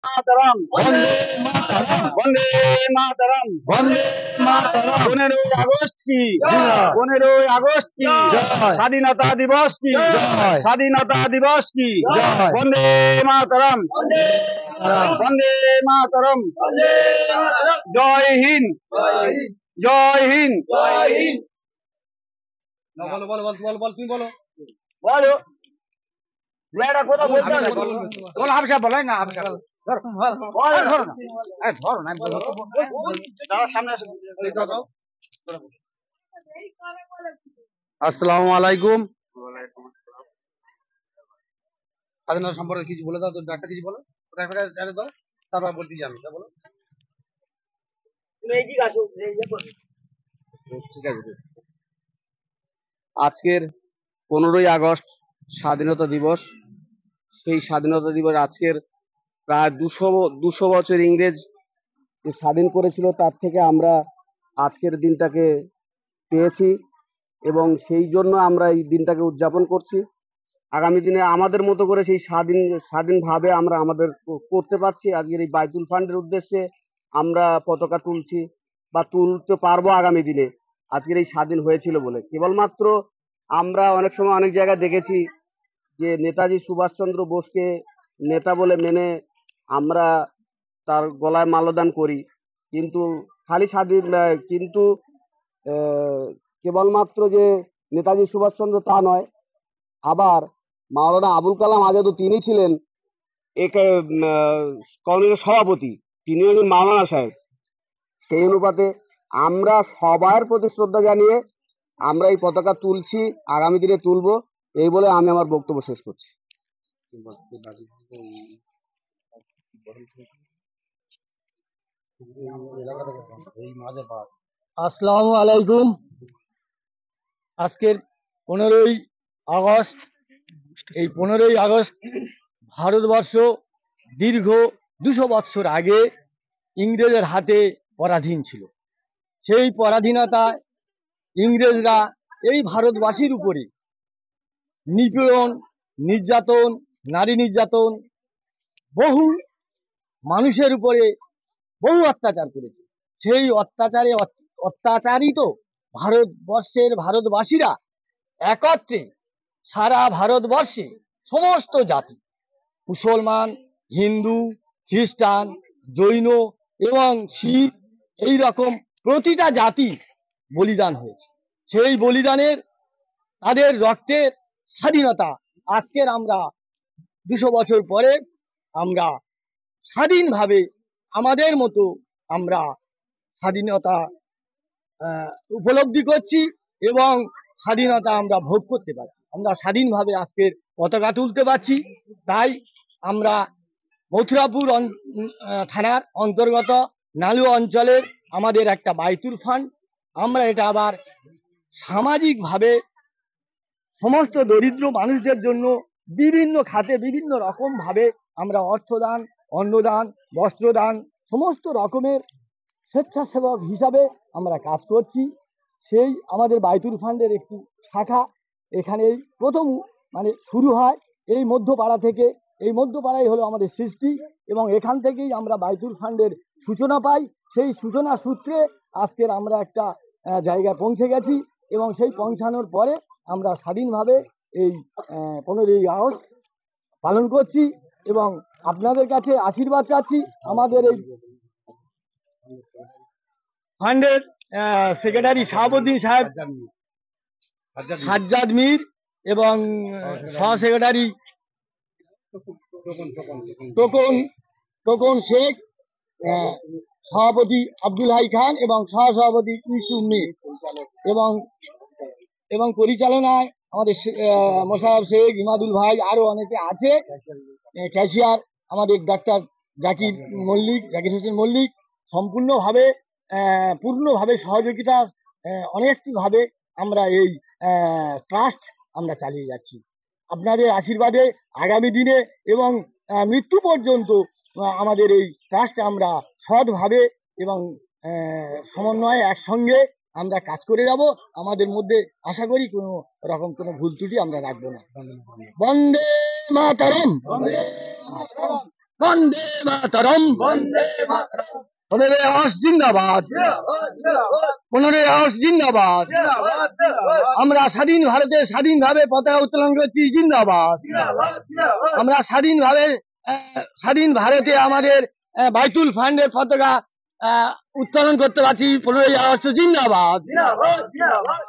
মাতরম, বন্দে মাতরম, বন্দে মাতরম। 15ই August কি, 15ই August কি, স্বাধীনতা দিবস কি, স্বাধীনতা দিবস কি, বন্দে মাতরম, বন্দে মাতরম, জয় হিন্দ, জয় হিন্দ। বলো বলো বল বল বল তুমি বলো বলো মেয়েরা কথা বলতে হবে বলো হামসা বলো না হামসা ধর ধর ধর না এ ধর না দাদা সামনে আসো আসসালামু আলাইকুম। স্বাধীনতা সম্পর্কে কিছু বলে দাও তো, ডাক্তার কিছু বলো জানে দাও, তারপর বলতে যাবি তা বলো। ঠিক আছে। আজকের 15ই আগস্ট স্বাধীনতা দিবস। সেই স্বাধীনতা দিবস আজকের প্রায় 200 বছর ইংরেজ যে স্বাধীন করেছিল তার থেকে আমরা আজকের দিনটাকে পেয়েছি এবং সেই জন্য আমরা এই দিনটাকে উদযাপন করছি। আগামী দিনে আমাদের মতো করে সেই স্বাধীনভাবে আমরা আমাদের করতে পারছি। আজকের এই বাইতুল ফান্ডের উদ্দেশ্যে আমরা পতাকা তুলছি বা তুলতে পারবো আগামী দিনে, আজকের এই স্বাধীন হয়েছিল বলে। কেবলমাত্র আমরা অনেক সময় অনেক জায়গায় দেখেছি যে নেতাজি সুভাষচন্দ্র বোসকে নেতা বলে মেনে আমরা তার গলায় মাল্যদান করি, কিন্তু খালি কিন্তু কেবলমাত্র যে নেতাজি সুভাষচন্দ্র তা নয়, আবার মাওলানা আবুল কালাম আজাদও তিনি ছিলেন কংগ্রেসের সভাপতি, তিনিও একজন মাওলানা সাহেব। সেই অনুপাতে আমরা সবার প্রতি শ্রদ্ধা জানিয়ে আমরা এই পতাকা তুলছি, আগামী দিনে তুলবো, এই বলে আমি আমার বক্তব্য শেষ করছি। আসসালামু আলাইকুম। আজকের 15ই আগস্ট, এই 15ই আগস্ট ভারতবর্ষ দীর্ঘ 200 বৎসর আগে ইংরেজের হাতে পরাধীন ছিল। সেই পরাধীনতায় ইংরেজরা এই ভারতবাসীর উপরে নিপীড়ন, নির্যাতন, নারী নির্যাতন, বহু মানুষের উপরে বহু অত্যাচার করেছে। সেই অত্যাচারিত ভারতবাসীরা একত্রে সারা ভারতবর্ষে সমস্ত জাতি, মুসলমান, হিন্দু, খ্রিস্টান, জৈন এবং শিখ, এই রকম প্রতিটা জাতি বলিদান হয়েছে। সেই বলিদানের তাদের রক্তের স্বাধীনতা আজকের আমরা 200 বছর পরে আমরা স্বাধীনভাবে আমাদের মতো আমরা স্বাধীনতা উপলব্ধি করছি এবং স্বাধীনতা আমরা ভোগ করতে পারছি। আমরা স্বাধীনভাবে আজকের পতাকা তুলতে পারছি। তাই আমরা মথুরাপুর থানার অন্তর্গত নালুয়া অঞ্চলের আমাদের একটা বাইতুল ফান্ড, আমরা এটা আবার সামাজিকভাবে সমস্ত দরিদ্র মানুষদের জন্য বিভিন্ন খাতে বিভিন্ন রকম ভাবে আমরা অর্থদান, অন্নদান, বস্ত্রদান, সমস্ত রকমের স্বেচ্ছাসেবক হিসাবে আমরা কাজ করছি। সেই আমাদের বাইতুল ফান্ডের একটি শাখা এখানেই প্রথম শুরু হয় এই মধ্যপাড়া থেকে। এই মধ্যপাড়াই হলো আমাদের সৃষ্টি এবং এখান থেকেই আমরা বাইতুল ফান্ডের সূচনা পাই। সেই সূচনা সূত্রে আজকের আমরা একটা জায়গায় পৌঁছে গেছি এবং সেই পৌঁছানোর পরে আমরা স্বাধীনভাবে এই 15ই আগস্ট পালন করছি এবং আপনাদের কাছে আশীর্বাদ চাচ্ছি। আমাদের এই ফান্ডের সেক্রেটারি শাহাবুদ্দিন সাহেব, হাজ্জাদ মীর এবং সহ সেক্রেটারি টোকন শেখ, সভাপতি আব্দুল হাই খান এবং সহ সভাপতি ইউসুফ মীর এবং পরিচালনায় আমাদের মোশাররফ শেখ, ইমাদুল ভাই, আরো অনেকে আছে। ক্যাশিয়ার আমাদের ডাক্তার জাকির হোসেন মল্লিক পূর্ণভাবে সহযোগিতা অনেকভাবে আমরা এই ট্রাস্ট আমরা চালিয়ে যাচ্ছি। আপনাদের আশীর্বাদে আগামী দিনে এবং মৃত্যু পর্যন্ত আমাদের এই ট্রাস্ট আমরা সৎভাবে এবং সমন্বয়ে একসঙ্গে আমরা কাজ করে যাব। আমাদের মধ্যে আশা করি কোনো রকম কোনো ভুল ত্রুটি আমরা রাখবো না। বন্দে মাতরম। বন্দে মাতরম, বন্দে মাতরম, 15 আগস্ট জিন্দাবাদ, জিন্দাবাদ, জিন্দাবাদ, 15 আগস্ট জিন্দাবাদ। জিন্দাবাদ, জিন্দাবাদ, আমরা স্বাধীন ভারতে স্বাধীনভাবে পতাকা উত্তোলন করছি, জিন্দাবাদ। জিন্দাবাদ, জিন্দাবাদ, আমরা স্বাধীনভাবে স্বাধীন ভারতে আমাদের বাইতুল ফান্ডের পতাকা উত্তোলন করতে পারছি, 15 আগস্ট জিন্দাবাদ। জিন্দাবাদ, জিন্দাবাদ।